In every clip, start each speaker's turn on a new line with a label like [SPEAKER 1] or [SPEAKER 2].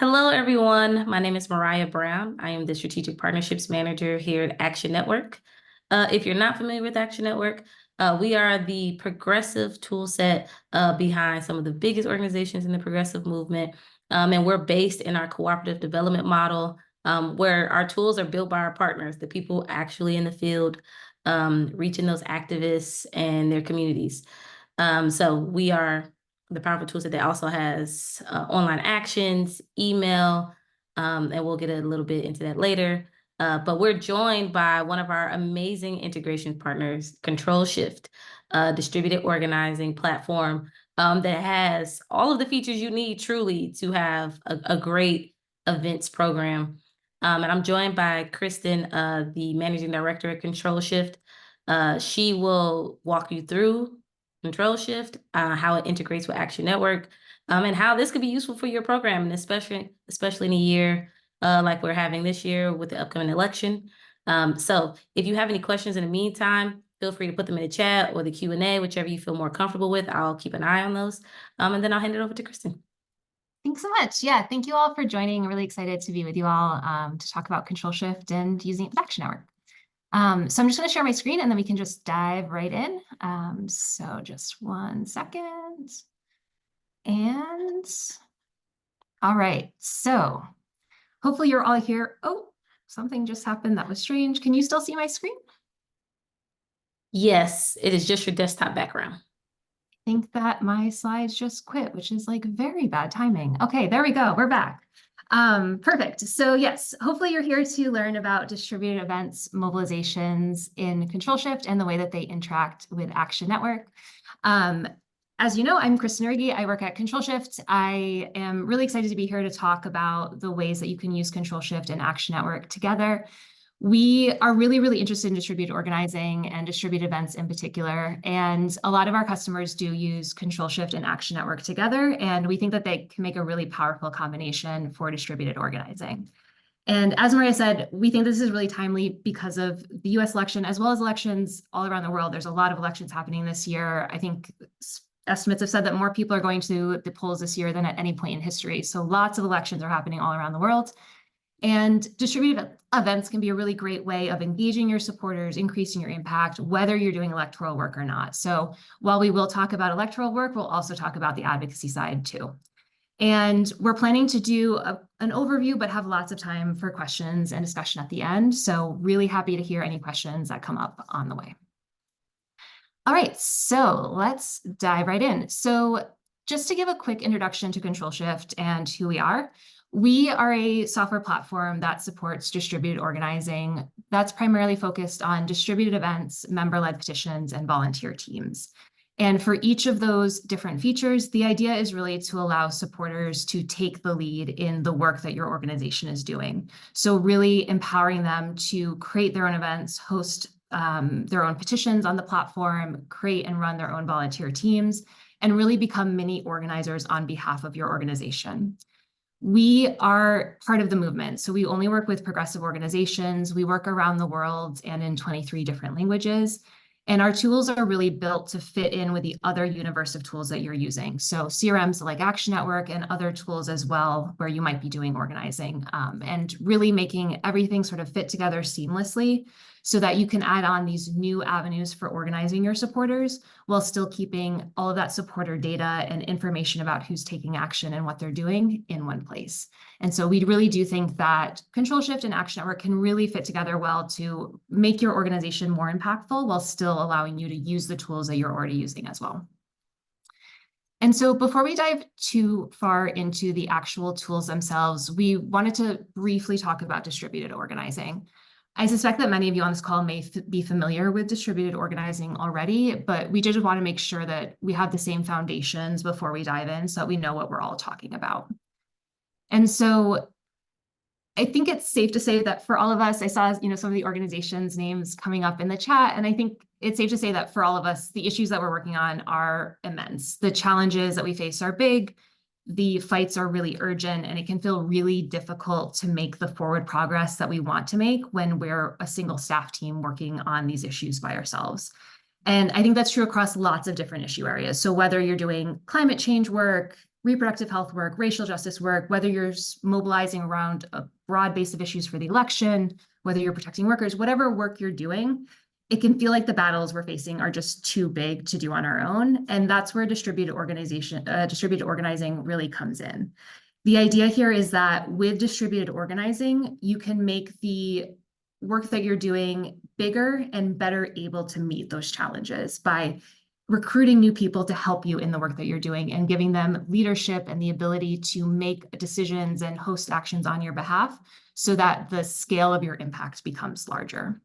[SPEAKER 1] Hello, everyone. My name is Mariah Brown. I am the Strategic Partnerships Manager here at Action Network. If you're not familiar with Action Network, we are the progressive tool set behind some of the biggest organizations in the progressive movement. And we're based in our cooperative development model, where our tools are built by our partners, the people actually in the field, reaching those activists and their communities. So we are the powerful toolset that also has online actions, email, and we'll get a little bit into that later. But we're joined by one of our amazing integration partners, ControlShift, a distributed organizing platform that has all of the features you need truly to have a great events program. And I'm joined by Kristen, the managing director at ControlShift. She will walk you through ControlShift, how it integrates with Action Network, and how this could be useful for your program, and especially in a year like we're having this year with the upcoming election. So if you have any questions in the meantime, feel free to put them in the chat or the Q&A, whichever you feel more comfortable with. I'll keep an eye on those, and then I'll hand it over to Kristen.
[SPEAKER 2] Thanks so much. Yeah, thank you all for joining. I'm really excited to be with you all to talk about ControlShift and using it with Action Network. So I'm just going to share my screen and then we can just dive right in. So just 1 second. And all right, so hopefully you're all here. Oh, something just happened. That was strange. Can you still see my screen?
[SPEAKER 1] Yes, it is just your desktop background.
[SPEAKER 2] I think that my slides just quit, which is like very bad timing. Okay, there we go. We're back. Perfect. So yes, hopefully you're here to learn about distributed events, mobilizations in ControlShift and the way that they interact with Action Network. As you know, I'm Kristen Riggi. I work at ControlShift. I am really excited to be here to talk about the ways that you can use ControlShift and Action Network together. We are really interested in distributed organizing and distributed events in particular. And a lot of our customers do use ControlShift and Action Network together. And we think that they can make a really powerful combination for distributed organizing. And as Maria said, we think this is really timely because of the US election, as well as elections all around the world. There's a lot of elections happening this year. I think estimates have said that more people are going to the polls this year than at any point in history. So lots of elections are happening all around the world. And distributed events can be a really great way of engaging your supporters, increasing your impact, whether you're doing electoral work or not. So while we will talk about electoral work, we'll also talk about the advocacy side too. And we're planning to do an overview, but have lots of time for questions and discussion at the end. So really happy to hear any questions that come up on the way. All right, so let's dive right in. So just to give a quick introduction to ControlShift and who we are a software platform that supports distributed organizing that's primarily focused on distributed events, member-led petitions, and volunteer teams. And for each of those different features, the idea is really to allow supporters to take the lead in the work that your organization is doing. So really empowering them to create their own events, host their own petitions on the platform, create and run their own volunteer teams, and really become mini organizers on behalf of your organization. We are part of the movement. So we only work with progressive organizations. We work around the world and in 23 different languages. And our tools are really built to fit in with the other universe of tools that you're using. So CRMs like Action Network and other tools as well, where you might be doing organizing, and really making everything sort of fit together seamlessly so that you can add on these new avenues for organizing your supporters while still keeping all of that supporter data and information about who's taking action and what they're doing in one place. And so we really do think that ControlShift and Action Network can really fit together well to make your organization more impactful while still allowing you to use the tools that you're already using as well. And so before we dive too far into the actual tools themselves, we wanted to briefly talk about distributed organizing. I suspect that many of you on this call may be familiar with distributed organizing already, but we just want to make sure that we have the same foundations before we dive in so that we know what we're all talking about. And so I think it's safe to say that for all of us, I saw some of the organizations' names coming up in the chat, and I think it's safe to say that for all of us, the issues that we're working on are immense. The challenges that we face are big. The fights are really urgent, and it can feel really difficult to make the forward progress that we want to make when we're a single staff team working on these issues by ourselves. And I think that's true across lots of different issue areas. So whether you're doing climate change work, reproductive health work, racial justice work, whether you're mobilizing around a broad base of issues for the election, whether you're protecting workers, whatever work you're doing, it can feel like the battles we're facing are just too big to do on our own. And that's where distributed organizing really comes in. The idea here is that with distributed organizing, you can make the work that you're doing bigger and better able to meet those challenges by recruiting new people to help you in the work that you're doing and giving them leadership and the ability to make decisions and host actions on your behalf so that the scale of your impact becomes larger.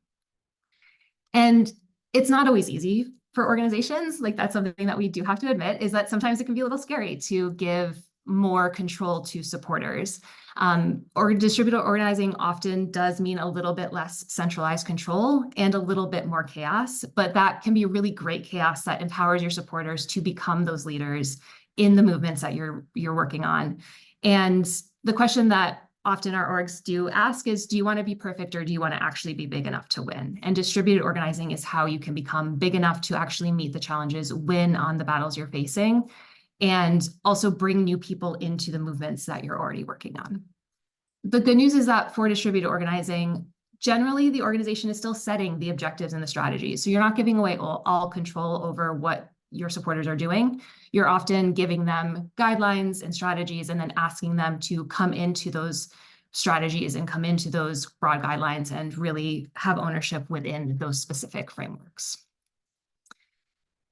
[SPEAKER 2] And it's not always easy for organizations. Like, that's something that we do have to admit, is that sometimes it can be a little scary to give more control to supporters. Or distributed organizing often does mean a little bit less centralized control and a little bit more chaos, but that can be really great chaos that empowers your supporters to become those leaders in the movements that you're working on. And the question that often our orgs do ask is, do you want to be perfect, or do you want to actually be big enough to win? And distributed organizing is how you can become big enough to actually meet the challenges, win on the battles you're facing, and also bring new people into the movements that you're already working on. The good news is that for distributed organizing, generally the organization is still setting the objectives and the strategies. So you're not giving away all control over what your supporters are doing. You're often giving them guidelines and strategies and then asking them to come into those strategies and come into those broad guidelines and really have ownership within those specific frameworks.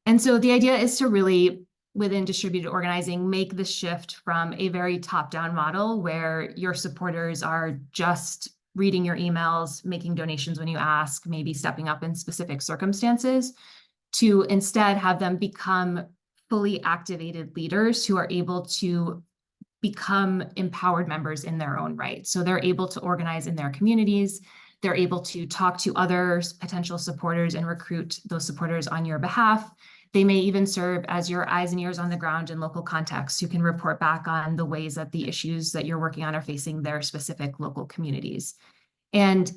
[SPEAKER 2] And so the idea is to really, within distributed organizing, make the shift from a very top-down model where your supporters are just reading your emails, making donations when you ask, maybe stepping up in specific circumstances, to instead have them become fully activated leaders who are able to become empowered members in their own right. So they're able to organize in their communities, they're able to talk to other potential supporters and recruit those supporters on your behalf. They may even serve as your eyes and ears on the ground in local contexts who can report back on the ways that the issues that you're working on are facing their specific local communities. And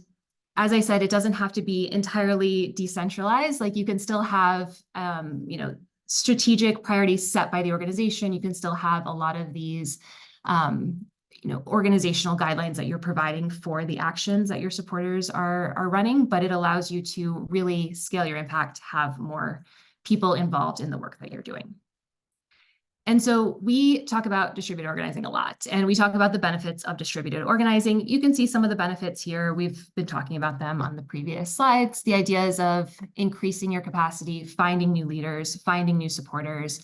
[SPEAKER 2] as I said, it doesn't have to be entirely decentralized. Like, you can still have, strategic priorities set by the organization. You can still have a lot of these, organizational guidelines that you're providing for the actions that your supporters are running, but it allows you to really scale your impact, have more people involved in the work that you're doing. And so we talk about distributed organizing a lot, and we talk about the benefits of distributed organizing. You can see some of the benefits here. We've been talking about them on the previous slides. The ideas of increasing your capacity, finding new leaders, finding new supporters,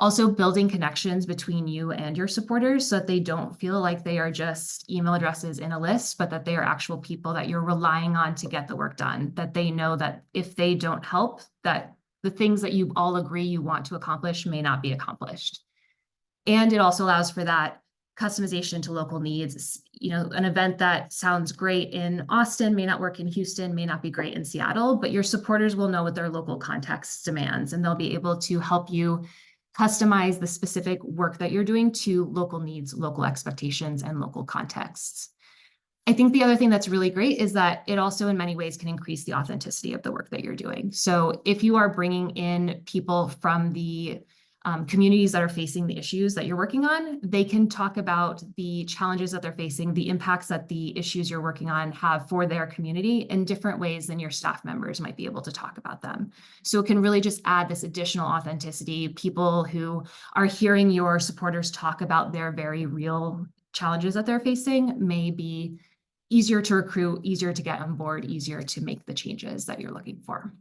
[SPEAKER 2] also building connections between you and your supporters so that they don't feel like they are just email addresses in a list, but that they are actual people that you're relying on to get the work done, that they know that if they don't help, that the things that you all agree you want to accomplish may not be accomplished. And it also allows for that customization to local needs. An event that sounds great in Austin may not work in Houston, may not be great in Seattle, but your supporters will know what their local context demands, and they'll be able to help you customize the specific work that you're doing to local needs, local expectations, and local contexts. I think the other thing that's really great is that it also in many ways can increase the authenticity of the work that you're doing. So if you are bringing in people from the communities that are facing the issues that you're working on, they can talk about the challenges that they're facing, the impacts that the issues you're working on have for their community in different ways than your staff members might be able to talk about them. So it can really just add this additional authenticity. People who are hearing your supporters talk about their very real challenges that they're facing may be easier to recruit, easier to get on board, easier to make the changes that you're looking for.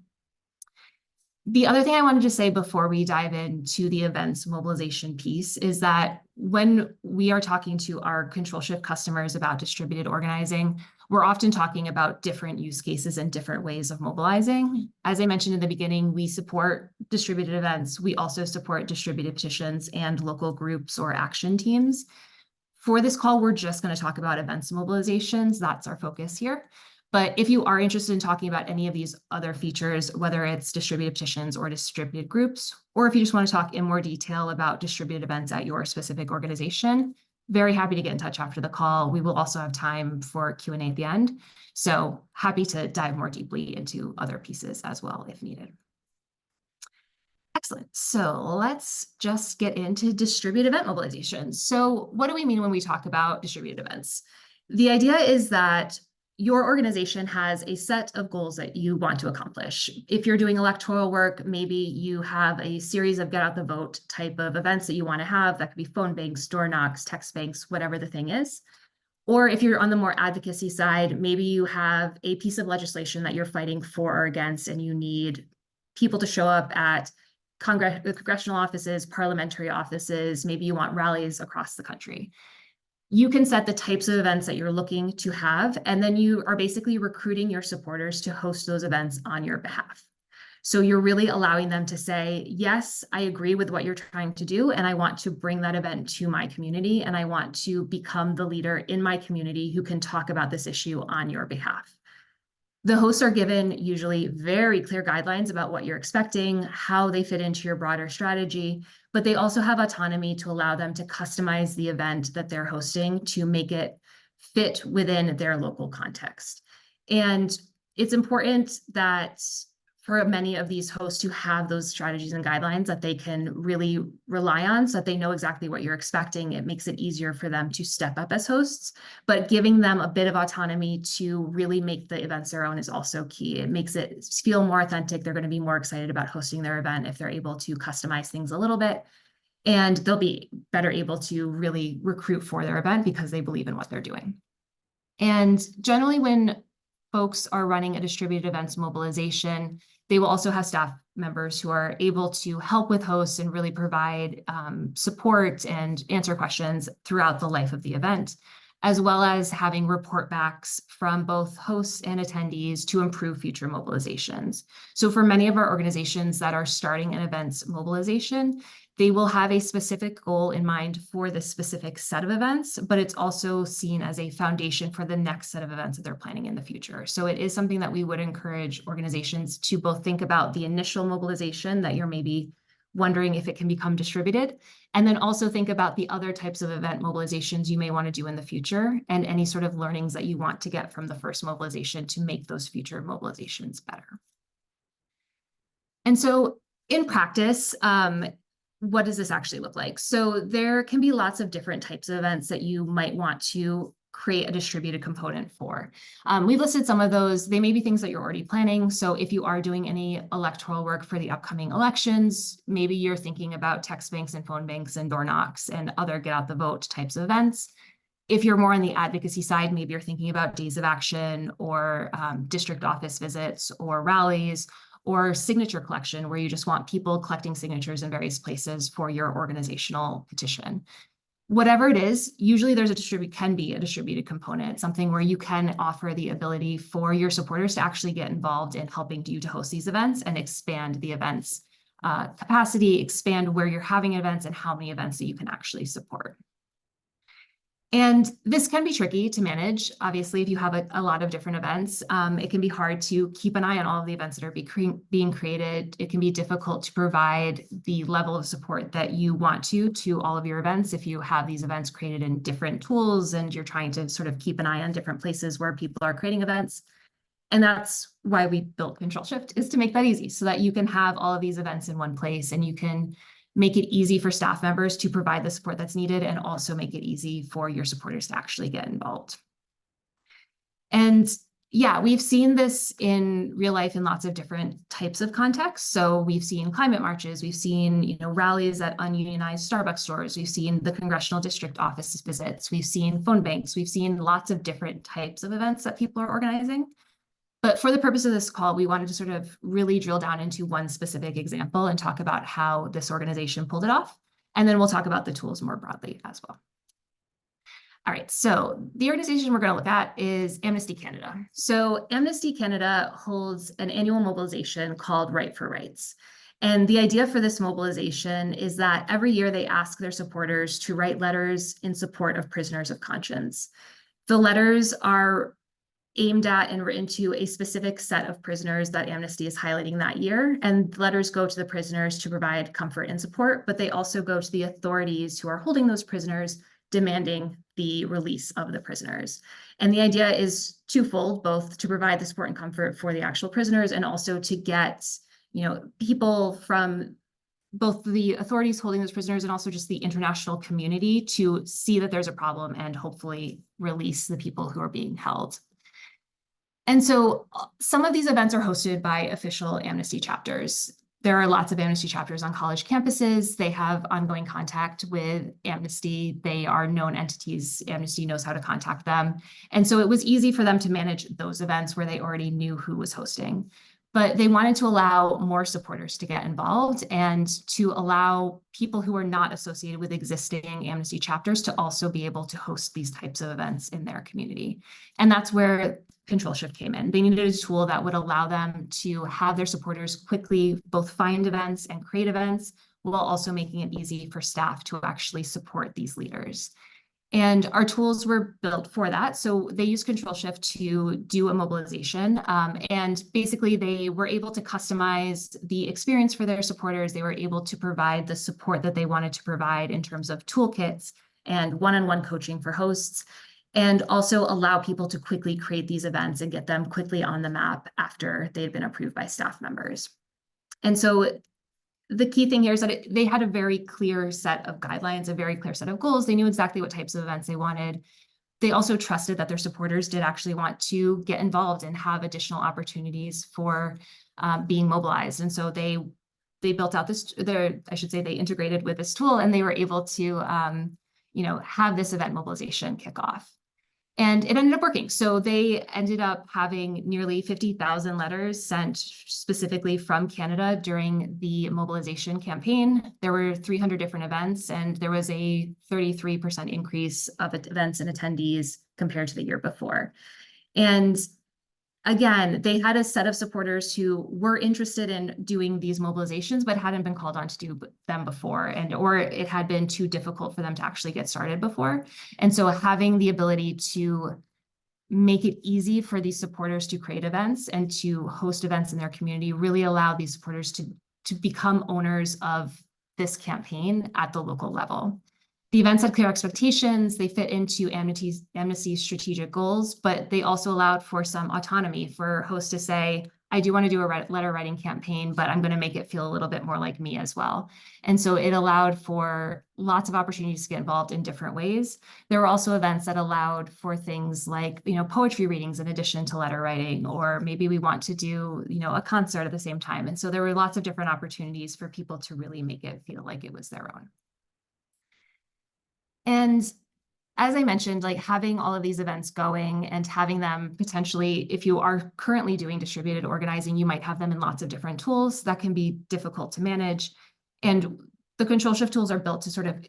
[SPEAKER 2] The other thing I wanted to say before we dive into the events mobilization piece is that when we are talking to our ControlShift customers about distributed organizing, we're often talking about different use cases and different ways of mobilizing. As I mentioned in the beginning, we support distributed events. We also support distributed petitions and local groups or action teams. For this call, we're just going to talk about events mobilizations. That's our focus here. But if you are interested in talking about any of these other features, whether it's distributed petitions or distributed groups, or if you just want to talk in more detail about distributed events at your specific organization, very happy to get in touch after the call. We will also have time for Q&A at the end. So happy to dive more deeply into other pieces as well if needed. Excellent. So let's just get into distributed event mobilization. So what do we mean when we talk about distributed events? The idea is that your organization has a set of goals that you want to accomplish. If you're doing electoral work, maybe you have a series of get out the vote type of events that you want to have. That could be phone banks, door knocks, text banks, whatever the thing is. Or if you're on the more advocacy side, maybe you have a piece of legislation that you're fighting for or against, and you need people to show up at congressional offices, parliamentary offices. Maybe you want rallies across the country. You can set the types of events that you're looking to have, and then you are basically recruiting your supporters to host those events on your behalf. So you're really allowing them to say, yes, I agree with what you're trying to do, and I want to bring that event to my community, and I want to become the leader in my community who can talk about this issue on your behalf. The hosts are given usually very clear guidelines about what you're expecting, how they fit into your broader strategy, but they also have autonomy to allow them to customize the event that they're hosting to make it fit within their local context. And it's important that for many of these hosts to have those strategies and guidelines that they can really rely on so that they know exactly what you're expecting. It makes it easier for them to step up as hosts, but giving them a bit of autonomy to really make the events their own is also key. It makes it feel more authentic. They're going to be more excited about hosting their event if they're able to customize things a little bit, and they'll be better able to really recruit for their event because they believe in what they're doing. And generally when folks are running a distributed events mobilization, they will also have staff members who are able to help with hosts and really provide support and answer questions throughout the life of the event, as well as having report backs from both hosts and attendees to improve future mobilizations. So for many of our organizations that are starting an events mobilization, they will have a specific goal in mind for this specific set of events, but it's also seen as a foundation for the next set of events that they're planning in the future. So it is something that we would encourage organizations to both think about the initial mobilization that you're maybe wondering if it can become distributed, and then also think about the other types of event mobilizations you may want to do in the future and any sort of learnings that you want to get from the first mobilization to make those future mobilizations better. And so in practice, what does this actually look like? So there can be lots of different types of events that you might want to create a distributed component for. We've listed some of those. They may be things that you're already planning. So if you are doing any electoral work for the upcoming elections, maybe you're thinking about text banks and phone banks and door knocks and other get out the vote types of events. If you're more on the advocacy side, maybe you're thinking about days of action or district office visits or rallies, or signature collection, where you just want people collecting signatures in various places for your organizational petition. Whatever it is, usually there's can be a distributed component, something where you can offer the ability for your supporters to actually get involved in helping you to host these events and expand the events capacity, expand where you're having events and how many events that you can actually support. And this can be tricky to manage. Obviously, if you have a lot of different events, it can be hard to keep an eye on all of the events that are being created. It can be difficult to provide the level of support that you want to all of your events if you have these events created in different tools and you're trying to sort of keep an eye on different places where people are creating events. And that's why we built ControlShift, is to make that easy so that you can have all of these events in one place and you can make it easy for staff members to provide the support that's needed and also make it easy for your supporters to actually get involved. And yeah, we've seen this in real life in lots of different types of contexts. So we've seen climate marches, we've seen rallies at ununionized Starbucks stores, we've seen the congressional district office visits, we've seen phone banks, we've seen lots of different types of events that people are organizing. But for the purpose of this call, we wanted to sort of really drill down into one specific example and talk about how this organization pulled it off. And then we'll talk about the tools more broadly as well. All right, so the organization we're going to look at is Amnesty Canada. So Amnesty Canada holds an annual mobilization called Right for Rights. And the idea for this mobilization is that every year they ask their supporters to write letters in support of prisoners of conscience. The letters are aimed at and written to a specific set of prisoners that Amnesty is highlighting that year. And letters go to the prisoners to provide comfort and support, but they also go to the authorities who are holding those prisoners, demanding the release of the prisoners. And the idea is twofold, both to provide the support and comfort for the actual prisoners and also to get people from both the authorities holding those prisoners and also just the international community to see that there's a problem and hopefully release the people who are being held. And so some of these events are hosted by official Amnesty chapters. There are lots of Amnesty chapters on college campuses. They have ongoing contact with Amnesty. They are known entities. Amnesty knows how to contact them. And so it was easy for them to manage those events where they already knew who was hosting. But they wanted to allow more supporters to get involved and to allow people who are not associated with existing Amnesty chapters to also be able to host these types of events in their community. And that's where ControlShift came in. They needed a tool that would allow them to have their supporters quickly both find events and create events, while also making it easy for staff to actually support these leaders. And our tools were built for that. So they use ControlShift to do a mobilization. And basically, they were able to customize the experience for their supporters. They were able to provide the support that they wanted to provide in terms of toolkits and one-on-one coaching for hosts, and also allow people to quickly create these events and get them quickly on the map after they've been approved by staff members. And so the key thing here is that they had a very clear set of guidelines, a very clear set of goals. They knew exactly what types of events they wanted. They also trusted that their supporters did actually want to get involved and have additional opportunities for being mobilized. And so they built out this, I should say they integrated with this tool, and they were able to have this event mobilization kick off. And it ended up working. So they ended up having nearly 50,000 letters sent specifically from Canada during the mobilization campaign. There were 300 different events, and there was a 33% increase of events and attendees compared to the year before. And again, they had a set of supporters who were interested in doing these mobilizations, but hadn't been called on to do them before, or it had been too difficult for them to actually get started before. And so having the ability to make it easy for these supporters to create events and to host events in their community really allowed these supporters to become owners of this campaign at the local level. The events had clear expectations, they fit into Amnesty's strategic goals, but they also allowed for some autonomy for hosts to say, I do want to do a letter writing campaign, but I'm going to make it feel a little bit more like me as well. And so it allowed for lots of opportunities to get involved in different ways. There were also events that allowed for things like, poetry readings in addition to letter writing, or maybe we want to do, a concert at the same time. And so there were lots of different opportunities for people to really make it feel like it was their own. And as I mentioned, like having all of these events going and having them potentially, if you are currently doing distributed organizing, you might have them in lots of different tools that can be difficult to manage. And the ControlShift tools are built to sort of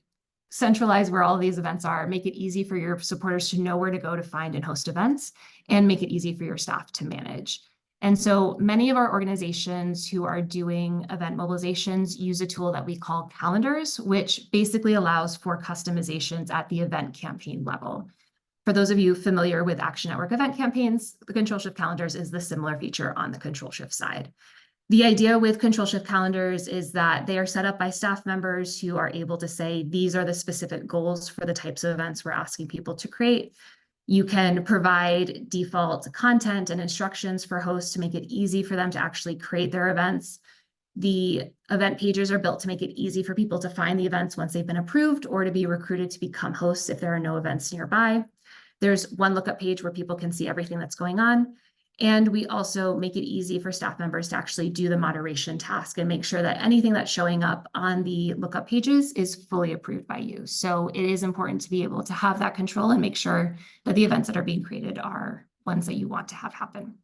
[SPEAKER 2] centralize where all of these events are, make it easy for your supporters to know where to go to find and host events, and make it easy for your staff to manage. And so many of our organizations who are doing event mobilizations use a tool that we call calendars, which basically allows for customizations at the event campaign level. For those of you familiar with Action Network event campaigns, the ControlShift calendars is the similar feature on the ControlShift side. The idea with ControlShift calendars is that they are set up by staff members who are able to say, these are the specific goals for the types of events we're asking people to create. You can provide default content and instructions for hosts to make it easy for them to actually create their events. The event pages are built to make it easy for people to find the events once they've been approved or to be recruited to become hosts if there are no events nearby. There's one lookup page where people can see everything that's going on. And we also make it easy for staff members to actually do the moderation task and make sure that anything that's showing up on the lookup pages is fully approved by you. So it is important to be able to have that control and make sure that the events that are being created are ones that you want to have happen.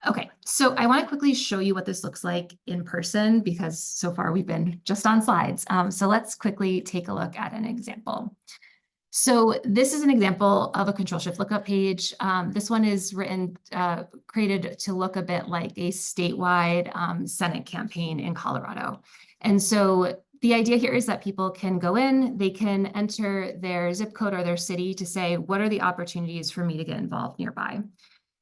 [SPEAKER 2] Okay, so I want to quickly show you what this looks like in person because so far we've been just on slides. So let's quickly take a look at an example. So this is an example of a ControlShift lookup page. This one is created to look a bit like a statewide Senate campaign in Colorado. And so the idea here is that people can go in, they can enter their zip code or their city to say, what are the opportunities for me to get involved nearby?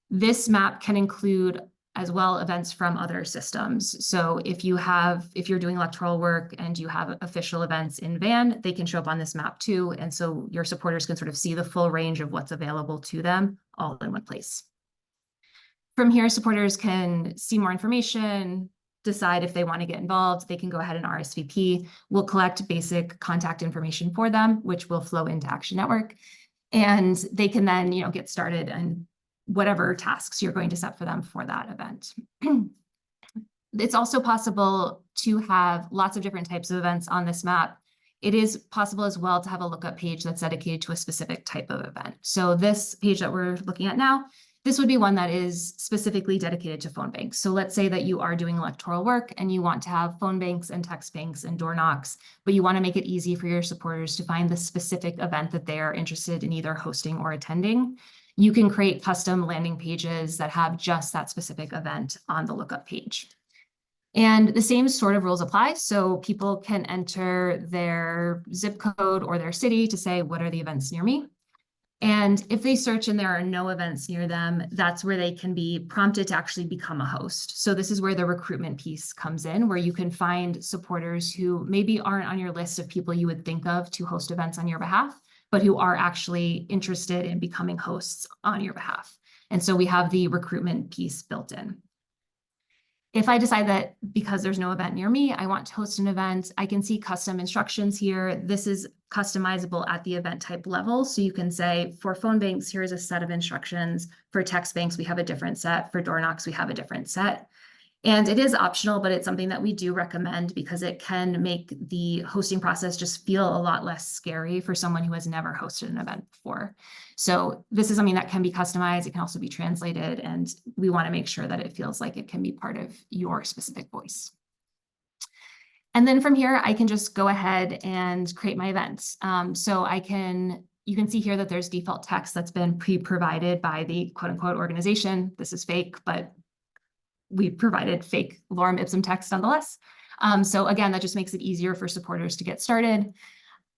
[SPEAKER 2] This map can include as well events from other systems. So if you're doing electoral work and you have official events in Van, they can show up on this map too. And so your supporters can sort of see the full range of what's available to them all in one place. From here, supporters can see more information, decide if they want to get involved, they can go ahead and RSVP. We'll collect basic contact information for them, which will flow into Action Network. And they can then, get started and whatever tasks you're going to set for them for that event. It's also possible to have lots of different types of events on this map. It is possible as well to have a lookup page that's dedicated to a specific type of event. So this page that we're looking at now, this would be one that is specifically dedicated to phone banks. So let's say that you are doing electoral work and you want to have phone banks and text banks and door knocks, but you want to make it easy for your supporters to find the specific event that they are interested in either hosting or attending. You can create custom landing pages that have just that specific event on the lookup page. And the same sort of rules apply. So people can enter their zip code or their city to say, what are the events near me? And if they search and there are no events near them, that's where they can be prompted to actually become a host. So this is where the recruitment piece comes in, where you can find supporters who maybe aren't on your list of people you would think of to host events on your behalf, but who are actually interested in becoming hosts on your behalf. And so we have the recruitment piece built in. If I decide that because there's no event near me, I want to host an event, I can see custom instructions here. This is customizable at the event type level. So you can say for phone banks, here's a set of instructions. For text banks, we have a different set. For door knocks, we have a different set. And it is optional, but it's something that we do recommend because it can make the hosting process just feel a lot less scary for someone who has never hosted an event before. So this is something that can be customized. It can also be translated, and we want to make sure that it feels like it can be part of your specific voice. And then from here, I can just go ahead and create my events. So you can see here that there's default text that's been pre-provided by the quote unquote organization. This is fake, but we provided fake lorem ipsum text nonetheless. So again, that just makes it easier for supporters to get started.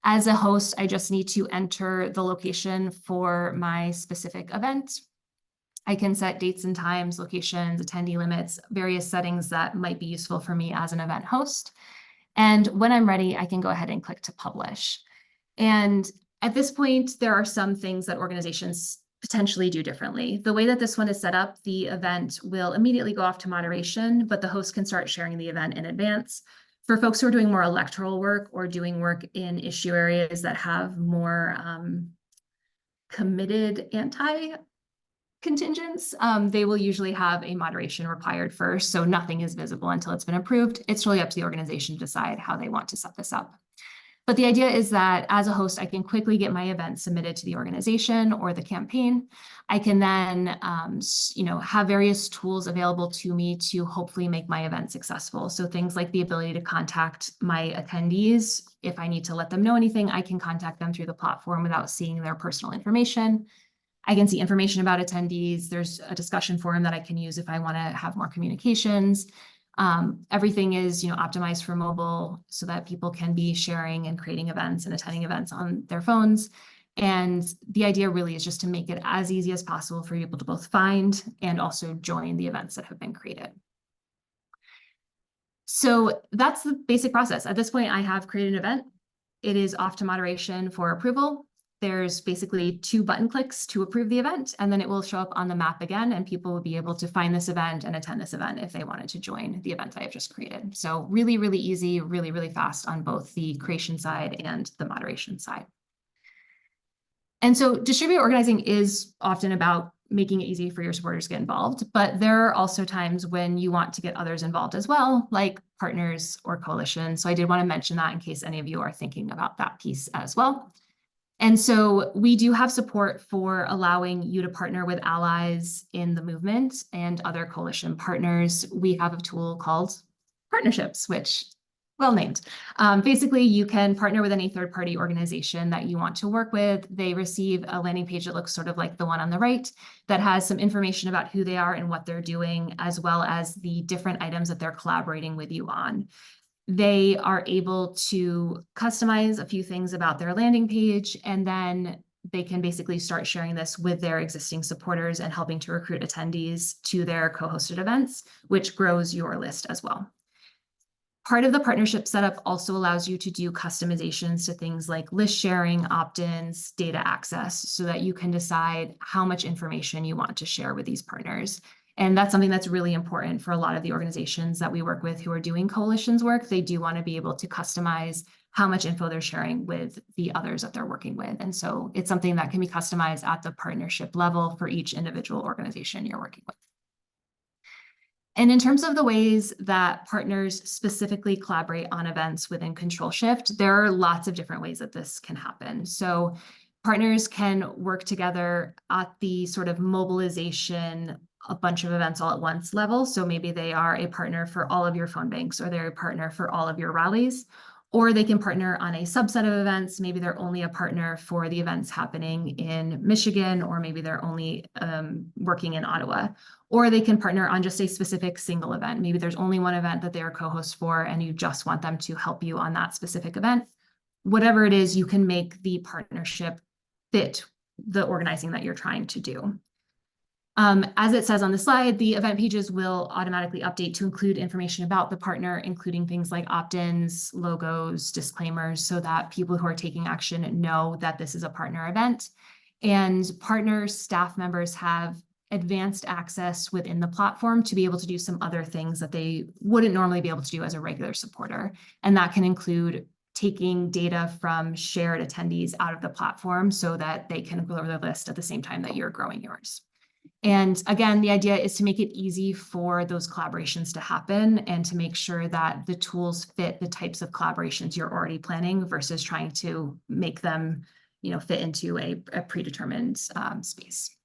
[SPEAKER 2] As a host, I just need to enter the location for my specific event. I can set dates and times, locations, attendee limits, various settings that might be useful for me as an event host. And when I'm ready, I can go ahead and click to publish. And at this point, there are some things that organizations potentially do differently. The way that this one is set up, the event will immediately go off to moderation, but the host can start sharing the event in advance. For folks who are doing more electoral work or doing work in issue areas that have more committed anti-contingents, they will usually have a moderation required first, so nothing is visible until it's been approved. It's really up to the organization to decide how they want to set this up. But the idea is that as a host, I can quickly get my event submitted to the organization or the campaign. I can then, have various tools available to me to hopefully make my event successful. So things like the ability to contact my attendees. If I need to let them know anything, I can contact them through the platform without seeing their personal information. I can see information about attendees. There's a discussion forum that I can use if I want to have more communications. Everything is, optimized for mobile so that people can be sharing and creating events and attending events on their phones. And the idea really is just to make it as easy as possible for people to both find and also join the events that have been created. So that's the basic process. At this point, I have created an event. It is off to moderation for approval. There's basically 2 button clicks to approve the event, and then it will show up on the map again, and people will be able to find this event and attend this event if they wanted to join the event I have just created. So really, really easy, really, really fast on both the creation side and the moderation side. And so distributed organizing is often about making it easy for your supporters to get involved, but there are also times when you want to get others involved as well, like partners or coalitions. So I did want to mention that in case any of you are thinking about that piece as well. And so we do have support for allowing you to partner with allies in the movement and other coalition partners. We have a tool called Partnerships, which well named. Basically, you can partner with any third-party organization that you want to work with. They receive a landing page that looks sort of like the one on the right that has some information about who they are and what they're doing, as well as the different items that they're collaborating with you on. They are able to customize a few things about their landing page, and then they can basically start sharing this with their existing supporters and helping to recruit attendees to their co-hosted events, which grows your list as well. Part of the partnership setup also allows you to do customizations to things like list sharing, opt-ins, data access, so that you can decide how much information you want to share with these partners. And that's something that's really important for a lot of the organizations that we work with who are doing coalitions work. They do want to be able to customize how much info they're sharing with the others that they're working with. And so it's something that can be customized at the partnership level for each individual organization you're working with. And in terms of the ways that partners specifically collaborate on events within ControlShift, there are lots of different ways that this can happen. So partners can work together at the sort of mobilization, a bunch of events all at once level. So maybe they are a partner for all of your phone banks, or they're a partner for all of your rallies, or they can partner on a subset of events. Maybe they're only a partner for the events happening in Michigan, or maybe they're only working in Ottawa. Or they can partner on just a specific single event. Maybe there's only one event that they are co-host for, and you just want them to help you on that specific event. Whatever it is, you can make the partnership fit the organizing that you're trying to do. As it says on the slide, the event pages will automatically update to include information about the partner, including things like opt-ins, logos, disclaimers, so that people who are taking action know that this is a partner event. And partners, staff members have advanced access within the platform to be able to do some other things that they wouldn't normally be able to do as a regular supporter. And that can include taking data from shared attendees out of the platform so that they can grow their list at the same time that you're growing yours. And again, the idea is to make it easy for those collaborations to happen and to make sure that the tools fit the types of collaborations you're already planning versus trying to make them, fit into a predetermined space.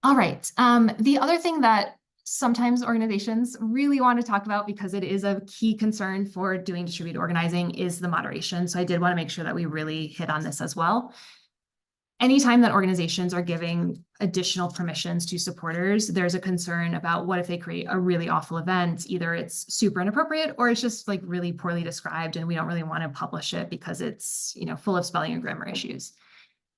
[SPEAKER 2] All right. The other thing that sometimes organizations really want to talk about, because it is a key concern for doing distributed organizing, is the moderation. So I did want to make sure that we really hit on this as well. Anytime that organizations are giving additional permissions to supporters, there's a concern about what if they create a really awful event. Either it's super inappropriate or it's just like really poorly described and we don't really want to publish it because it's full of spelling and grammar issues.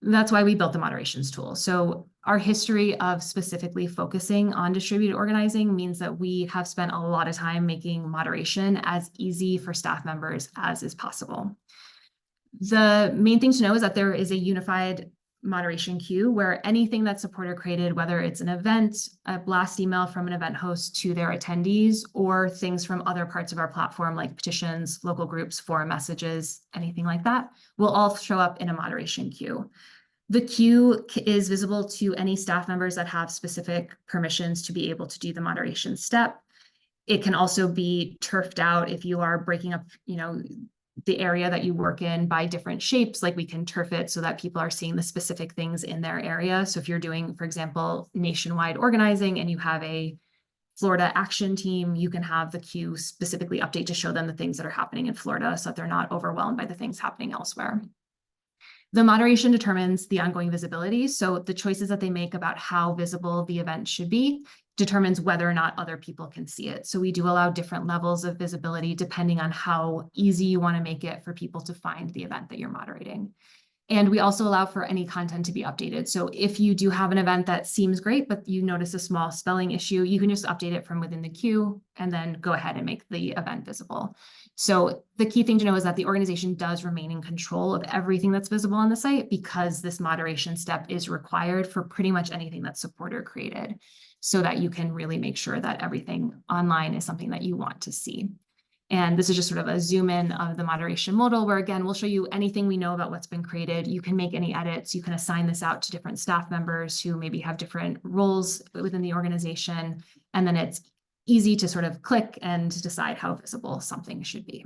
[SPEAKER 2] That's why we built the moderations tool. So our history of specifically focusing on distributed organizing means that we have spent a lot of time making moderation as easy for staff members as is possible. The main thing to know is that there is a unified moderation queue where anything that supporter created, whether it's an event, a blast email from an event host to their attendees, or things from other parts of our platform like petitions, local groups, forum messages, anything like that, will all show up in a moderation queue. The queue is visible to any staff members that have specific permissions to be able to do the moderation step. It can also be turfed out if you are breaking up, the area that you work in by different shapes. Like we can turf it so that people are seeing the specific things in their area. So if you're doing, for example, nationwide organizing and you have a Florida action team, you can have the queue specifically update to show them the things that are happening in Florida so that they're not overwhelmed by the things happening elsewhere. The moderation determines the ongoing visibility. So the choices that they make about how visible the event should be determines whether or not other people can see it. So we do allow different levels of visibility depending on how easy you want to make it for people to find the event that you're moderating. And we also allow for any content to be updated. So if you do have an event that seems great, but you notice a small spelling issue, you can just update it from within the queue and then go ahead and make the event visible. So the key thing to know is that the organization does remain in control of everything that's visible on the site because this moderation step is required for pretty much anything that's supporter created so that you can really make sure that everything online is something that you want to see. And this is just sort of a zoom in of the moderation modal where, again, we'll show you anything we know about what's been created. You can make any edits. You can assign this out to different staff members who maybe have different roles within the organization. And then it's easy to sort of click and decide how visible something should be.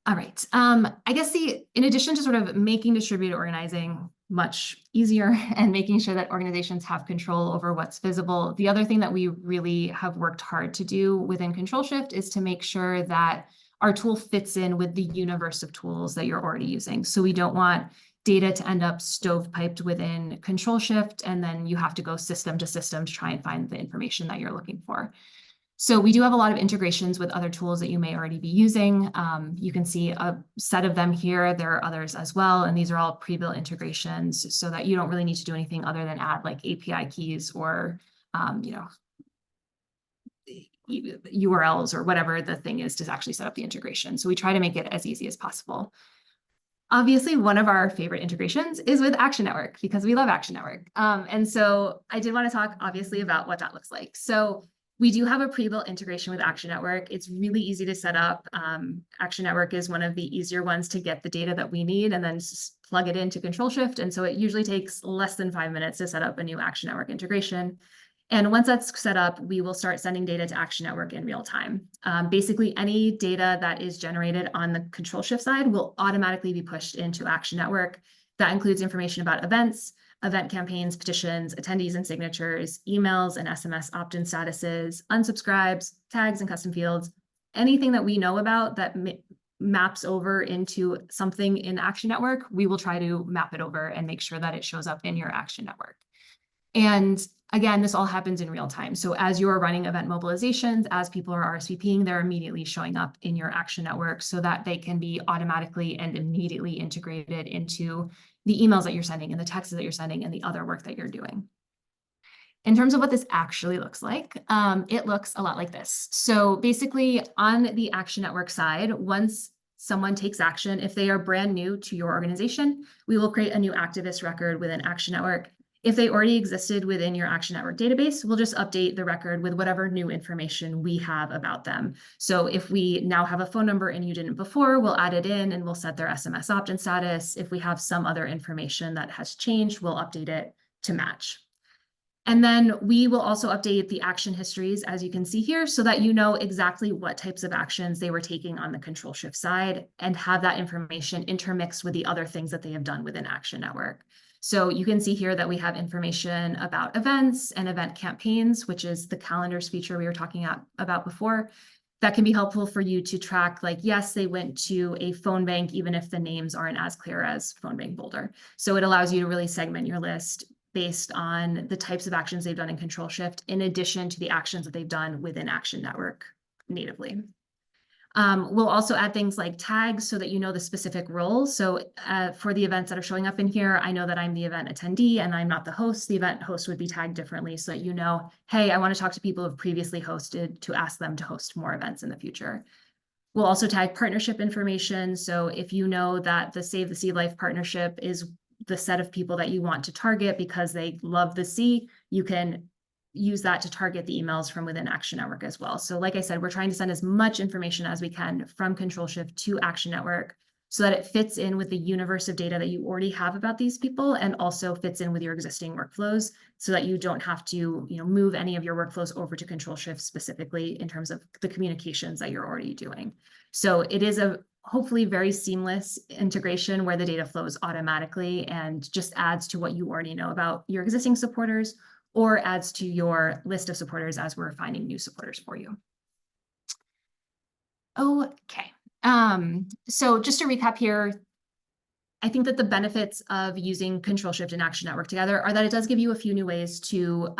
[SPEAKER 2] All right. I guess in addition to sort of making distributed organizing much easier and making sure that organizations have control over what's visible, the other thing that we really have worked hard to do within ControlShift is to make sure that our tool fits in with the universe of tools that you're already using. So we don't want data to end up stovepiped within ControlShift, and then you have to go system to system to try and find the information that you're looking for. So we do have a lot of integrations with other tools that you may already be using. You can see a set of them here. There are others as well, and these are all pre-built integrations so that you don't really need to do anything other than add like API keys or URLs or whatever the thing is to actually set up the integration. So we try to make it as easy as possible. Obviously, one of our favorite integrations is with Action Network because we love Action Network. And so I did want to talk obviously about what that looks like. So we do have a pre-built integration with Action Network. It's really easy to set up. Action Network is one of the easier ones to get the data that we need and then just plug it into ControlShift. And so it usually takes less than 5 minutes to set up a new Action Network integration. And once that's set up, we will start sending data to Action Network in real time. Basically, any data that is generated on the ControlShift side will automatically be pushed into Action Network. That includes information about events, event campaigns, petitions, attendees and signatures, emails and SMS opt-in statuses, unsubscribes, tags and custom fields, anything that we know about that maps over into something in Action Network, we will try to map it over and make sure that it shows up in your Action Network. And again, this all happens in real time. So as you're running event mobilizations, as people are RSVPing, they're immediately showing up in your Action Network so that they can be automatically and immediately integrated into the emails that you're sending and the texts that you're sending and the other work that you're doing. In terms of what this actually looks like, it looks a lot like this. So basically on the Action Network side, once someone takes action, if they are brand new to your organization, we will create a new activist record within Action Network. If they already existed within your Action Network database, we'll just update the record with whatever new information we have about them. So if we now have a phone number and you didn't before, we'll add it in and we'll set their SMS opt-in status. If we have some other information that has changed, we'll update it to match. And then we will also update the action histories, as you can see here, so that you know exactly what types of actions they were taking on the ControlShift side and have that information intermixed with the other things that they have done within Action Network. So you can see here that we have information about events and event campaigns, which is the calendars feature we were talking about before. That can be helpful for you to track, like, yes, they went to a phone bank, even if the names aren't as clear as phone bank Boulder. So it allows you to really segment your list based on the types of actions they've done in ControlShift, in addition to the actions that they've done within Action Network natively. We'll also add things like tags so that you know the specific role. So for the events that are showing up in here, I know that I'm the event attendee and I'm not the host. The event host would be tagged differently so that you know, hey, I want to talk to people who have previously hosted to ask them to host more events in the future. We'll also tag partnership information. So if you know that the Save the Sea Life partnership is the set of people that you want to target because they love the sea, you can use that to target the emails from within Action Network as well. So like I said, we're trying to send as much information as we can from ControlShift to Action Network so that it fits in with the universe of data that you already have about these people and also fits in with your existing workflows so that you don't have to, move any of your workflows over to ControlShift specifically in terms of the communications that you're already doing. So it is a hopefully very seamless integration where the data flows automatically and just adds to what you already know about your existing supporters or adds to your list of supporters as we're finding new supporters for you. Okay, so just to recap here, I think that the benefits of using ControlShift and Action Network together are that it does give you a few new ways to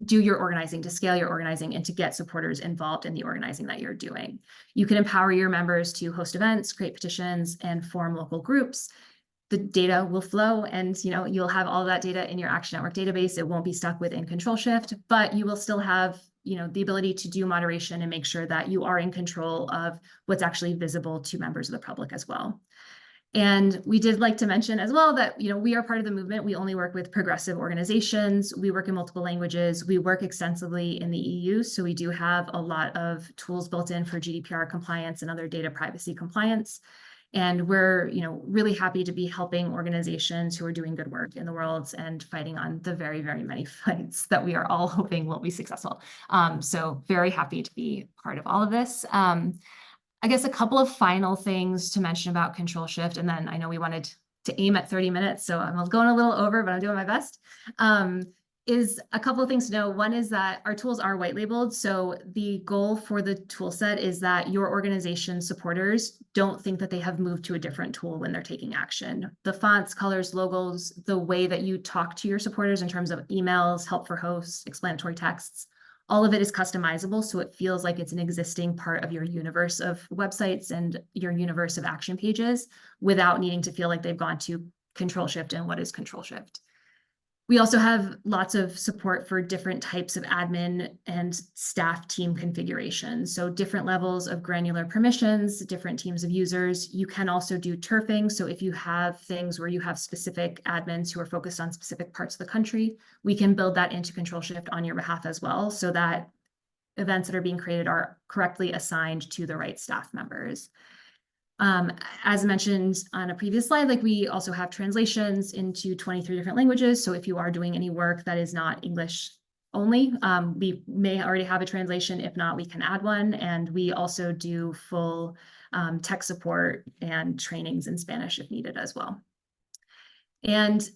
[SPEAKER 2] do your organizing, to scale your organizing, and to get supporters involved in the organizing that you're doing. You can empower your members to host events, create petitions, and form local groups. The data will flow and you'll have all of that data in your Action Network database. It won't be stuck within ControlShift, but you will still have the ability to do moderation and make sure that you are in control of what's actually visible to members of the public as well. And we did like to mention as well that, we are part of the movement. We only work with progressive organizations. We work in multiple languages. We work extensively in the EU. So we do have a lot of tools built in for GDPR compliance and other data privacy compliance. And we're, really happy to be helping organizations who are doing good work in the world and fighting on the very, very many fights that we are all hoping will be successful. So very happy to be part of all of this. I guess a couple of final things to mention about ControlShift, and then I know we wanted to aim at 30 minutes, so I'm going a little over, but I'm doing my best. Is a couple of things to know. One is that our tools are white labeled. So the goal for the tool set is that your organization supporters don't think that they have moved to a different tool when they're taking action. The fonts, colors, logos, the way that you talk to your supporters in terms of emails, help for hosts, explanatory texts, all of it is customizable. So it feels like it's an existing part of your universe of websites and your universe of action pages without needing to feel like they've gone to ControlShift and what is ControlShift. We also have lots of support for different types of admin and staff team configurations. So different levels of granular permissions, different teams of users. You can also do turfing. So if you have things where you have specific admins who are focused on specific parts of the country, we can build that into ControlShift on your behalf as well, so that events that are being created are correctly assigned to the right staff members. As mentioned on a previous slide, like we also have translations into 23 different languages. So if you are doing any work that is not English only, we may already have a translation. If not, we can add one. And we also do full tech support and trainings in Spanish if needed as well. And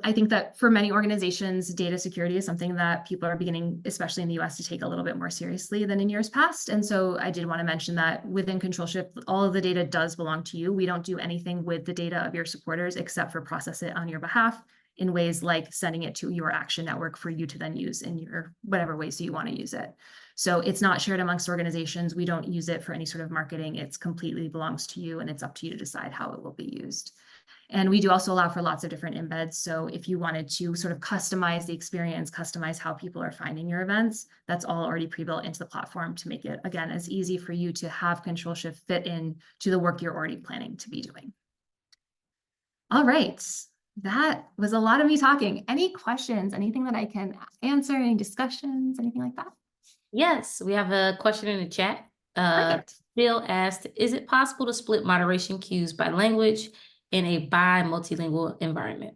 [SPEAKER 2] I think that for many organizations, data security is something that people are beginning, especially in the US, to take a little bit more seriously than in years past. And so I did want to mention that within ControlShift, all of the data does belong to you. We don't do anything with the data of your supporters except for process it on your behalf in ways like sending it to your action network for you to then use in your whatever ways you want to use it. So it's not shared amongst organizations. We don't use it for any sort of marketing. It's completely belongs to you, and it's up to you to decide how it will be used. And we do also allow for lots of different embeds. So if you wanted to sort of customize the experience, customize how people are finding your events, that's all already pre-built into the platform to make it, again, as easy for you to have ControlShift fit in to the work you're already planning to be doing. All right, that was a lot of me talking. Any questions, anything that I can answer, any discussions, anything like that?
[SPEAKER 1] Yes, we have a question in the chat.
[SPEAKER 2] Perfect.
[SPEAKER 1] Bill asked, is it possible to split moderation queues by language in a bi-multilingual environment?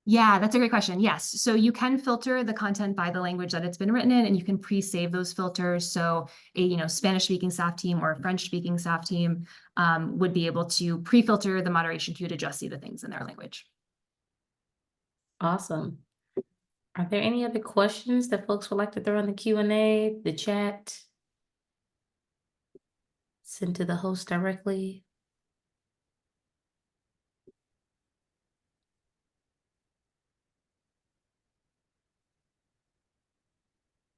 [SPEAKER 2] Yeah, that's a great question. Yes. So you can filter the content by the language that it's been written in, and you can pre-save those filters. So a Spanish-speaking staff team or a French-speaking staff team would be able to pre-filter the moderation queue to just see the things in their language.
[SPEAKER 1] Awesome. Are there any other questions that folks would like to throw in the Q&A, the chat? Send to the host directly?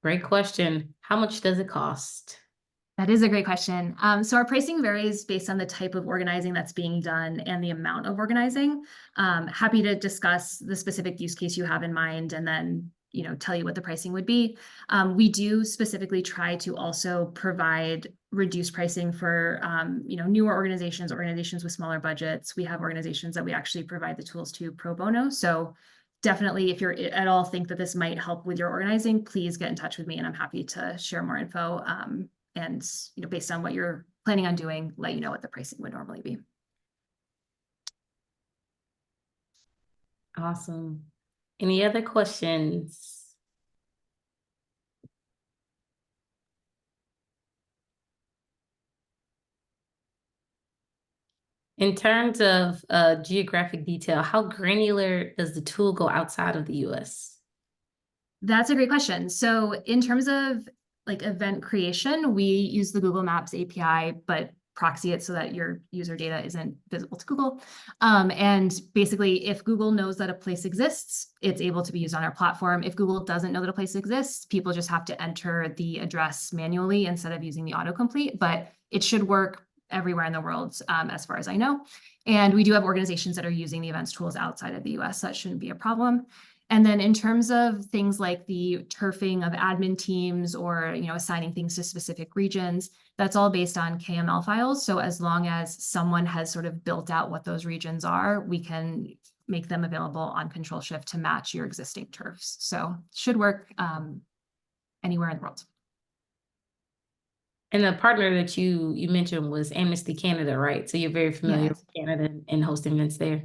[SPEAKER 1] Great question. How much does it cost?
[SPEAKER 2] That is a great question. So our pricing varies based on the type of organizing that's being done and the amount of organizing. Happy to discuss the specific use case you have in mind and then tell you what the pricing would be. We do specifically try to also provide reduced pricing for newer organizations with smaller budgets. We have organizations that we actually provide the tools to pro bono. So definitely, if you're at all think that this might help with your organizing, please get in touch with me and I'm happy to share more info. And based on what you're planning on doing, let you know what the pricing would normally be.
[SPEAKER 1] Awesome. Any other questions? In terms of geographic detail, how granular does the tool go outside of the US?
[SPEAKER 2] That's a great question. So in terms of like event creation, we use the Google Maps API, but proxy it so that your user data isn't visible to Google. And basically, if Google knows that a place exists, it's able to be used on our platform. If Google doesn't know that a place exists, people just have to enter the address manually instead of using the autocomplete, but it should work everywhere in the world, as far as I know. And we do have organizations that are using the events tools outside of the US, so that shouldn't be a problem. And then in terms of things like the turfing of admin teams or assigning things to specific regions, that's all based on KML files. So as long as someone has sort of built out what those regions are, we can make them available on ControlShift to match your existing turfs. So should work anywhere in the world.
[SPEAKER 1] And the partner that you mentioned was Amnesty Canada, right? So you're very familiar with Canada and hosting events there.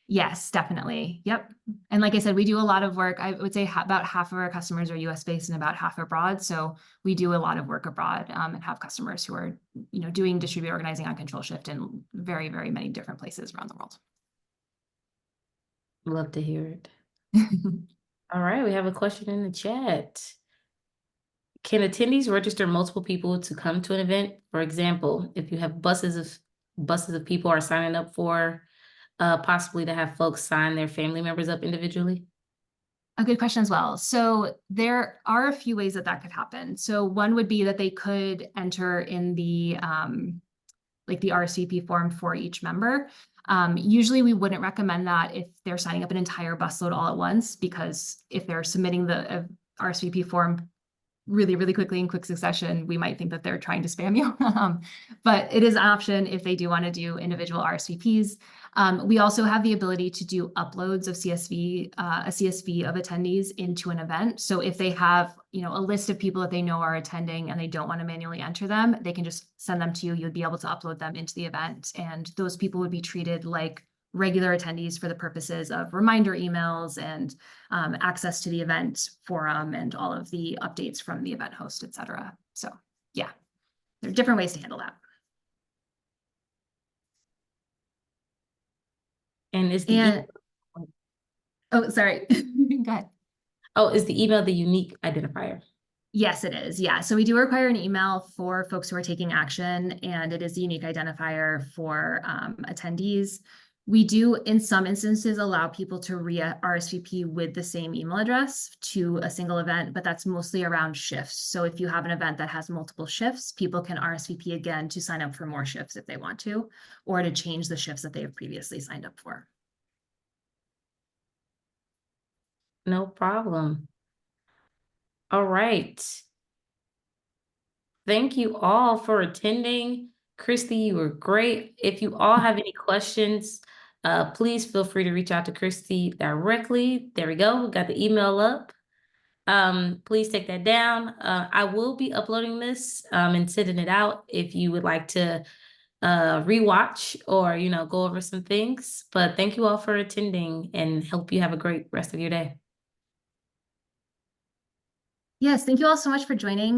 [SPEAKER 2] Yes, definitely. Yep. And like I said, we do a lot of work. I would say about half of our customers are US based and about half abroad. So we do a lot of work abroad and have customers who are, doing distributed organizing on ControlShift in very, very many different places around the world.
[SPEAKER 1] Love to hear it. All right, we have a question in the chat. Can attendees register multiple people to come to an event? For example, if you have buses of people are signing up for, possibly to have folks sign their family members up individually?
[SPEAKER 2] A good question as well. So there are a few ways that could happen. So one would be that they could enter in the like the RSVP form for each member. Usually we wouldn't recommend that if they're signing up an entire busload all at once, because if they're submitting the RSVP form really, really quickly in quick succession, we might think that they're trying to spam you. But it is an option if they do want to do individual RSVPs. We also have the ability to do uploads of a CSV of attendees into an event. So if they have, a list of people that they know are attending and they don't want to manually enter them, they can just send them to you. You'd be able to upload them into the event, and those people would be treated like regular attendees for the purposes of reminder emails and access to the event forum and all of the updates from the event host, et cetera. So yeah, there are different ways to handle that.
[SPEAKER 1] And is the
[SPEAKER 2] And, oh, sorry, go ahead.
[SPEAKER 1] is the email the unique identifier?
[SPEAKER 2] Yes, it is. Yeah. So we do require an email for folks who are taking action, and it is the unique identifier for attendees. We do, in some instances, allow people to RSVP with the same email address to a single event, but that's mostly around shifts. So if you have an event that has multiple shifts, people can RSVP again to sign up for more shifts if they want to, or to change the shifts that they have previously signed up for.
[SPEAKER 1] No problem. All right. Thank you all for attending. Christy, you were great. If you all have any questions, please feel free to reach out to Christy directly. There we go. We got the email up. Please take that down. I will be uploading this and sending it out if you would like to rewatch or, go over some things. But thank you all for attending, and hope you have a great rest of your day.
[SPEAKER 2] Yes, thank you all so much for joining.